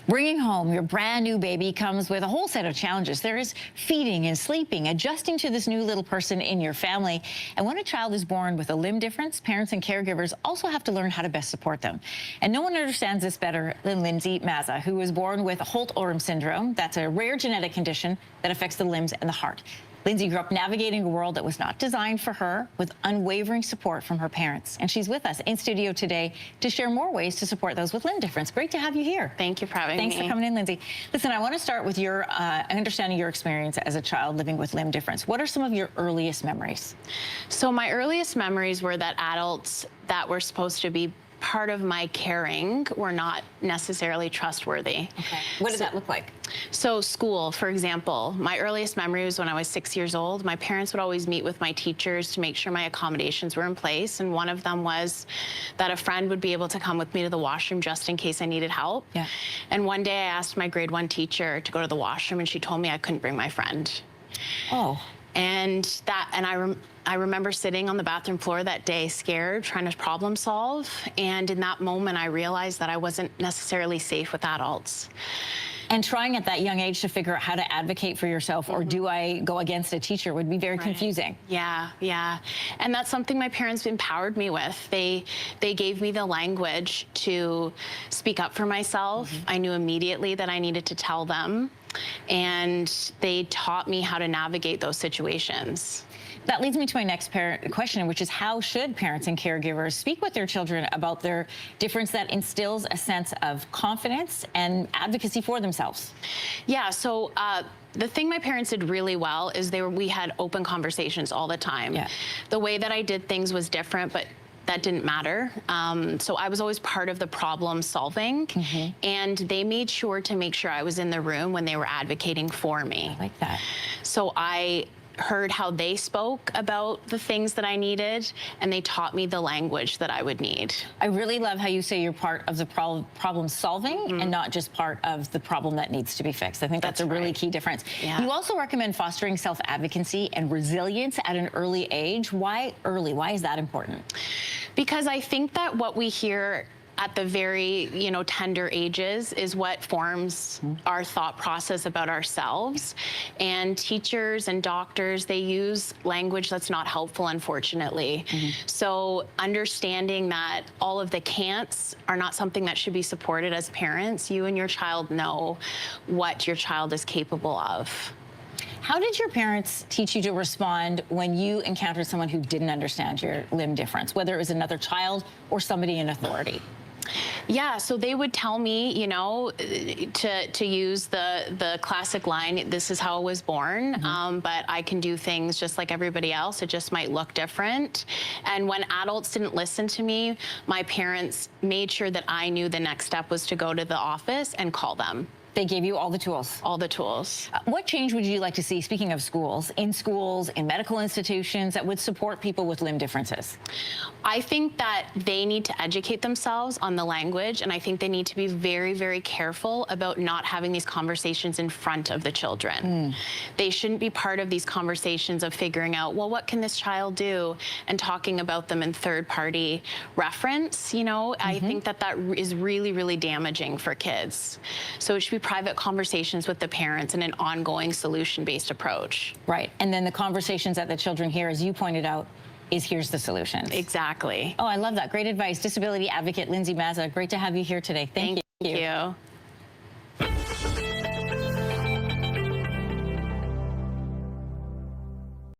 Bringing home your brand new baby comes with a whole set of challenges. There is feeding and sleeping, adjusting to this new little person in your family. And when a child is born with a limb difference, parents and caregivers also have to learn how to best support them. And no one understands this better than Lindsey Mazza, who was born with Holt-Oram syndrome. That's a rare genetic condition that affects the limbs and the heart. Lindsey grew up navigating a world that was not designed for her, with unwavering support from her parents. And she's with us in studio today to share more ways to support those with limb difference. Great to have you here. Thank you for having me. Thanks for coming in, Lindsey. Listen, I want to start with your understanding your experience as a child living with limb difference. What are some of your earliest memories? So my earliest memories were that adults that were supposed to be part of my caring were not necessarily trustworthy. Okay. What did that look like? So school, for example, my earliest memory was when I was 6 years old. My parents would always meet with my teachers to make sure my accommodations were in place. And one of them was that a friend would be able to come with me to the washroom just in case I needed help. Yeah. And one day I asked my grade 1 teacher to go to the washroom, and she told me I couldn't bring my friend. Oh. And I remember sitting on the bathroom floor that day, scared, trying to problem solve. And in that moment, I realized that I wasn't necessarily safe with adults. And trying at that young age to figure out how to advocate for yourself, or do I go against a teacher, would be very confusing. Yeah, yeah. And that's something my parents empowered me with. They gave me the language to speak up for myself. I knew immediately that I needed to tell them. And they taught me how to navigate those situations. That leads me to my next question, which is how should parents and caregivers speak with their children about their difference that instills a sense of confidence and advocacy for themselves? Yeah, so the thing my parents did really well is we had open conversations all the time. Yeah. The way that I did things was different, but that didn't matter. So I was always part of the problem solving, and they made sure to make sure I was in the room when they were advocating for me. I like that. So I heard how they spoke about the things that I needed, and they taught me the language that I would need. I really love how you say you're part of the problem solving and not just part of the problem that needs to be fixed. I think that's a really key difference. Yeah. You also recommend fostering self-advocacy and resilience at an early age. Why early? Why is that important? Because I think that what we hear at the very, tender ages is what forms our thought process about ourselves. And teachers and doctors, they use language that's not helpful, unfortunately. So understanding that all of the can'ts are not something that should be supported as parents, you and your child know what your child is capable of. How did your parents teach you to respond when you encountered someone who didn't understand your limb difference, whether it was another child or somebody in authority? Yeah, so they would tell me, to use the classic line, this is how I was born, but I can do things just like everybody else. It just might look different. And when adults didn't listen to me, my parents made sure that I knew the next step was to go to the office and call them. They gave you all the tools? All the tools. What change would you like to see, speaking of schools, in medical institutions that would support people with limb differences? I think that they need to educate themselves on the language, and I think they need to be very, very careful about not having these conversations in front of the children. They shouldn't be part of these conversations of figuring out, well, what can this child do, and talking about them in third-party reference. I think that is really, really damaging for kids. So it should be private conversations with the parents and an ongoing solution-based approach. Right, and then the conversations that the children hear, as you pointed out, is here's the solutions. Exactly. Oh, I love that. Great advice. Disability advocate Lindsey Mazza, great to have you here today. Thank you. Thank you.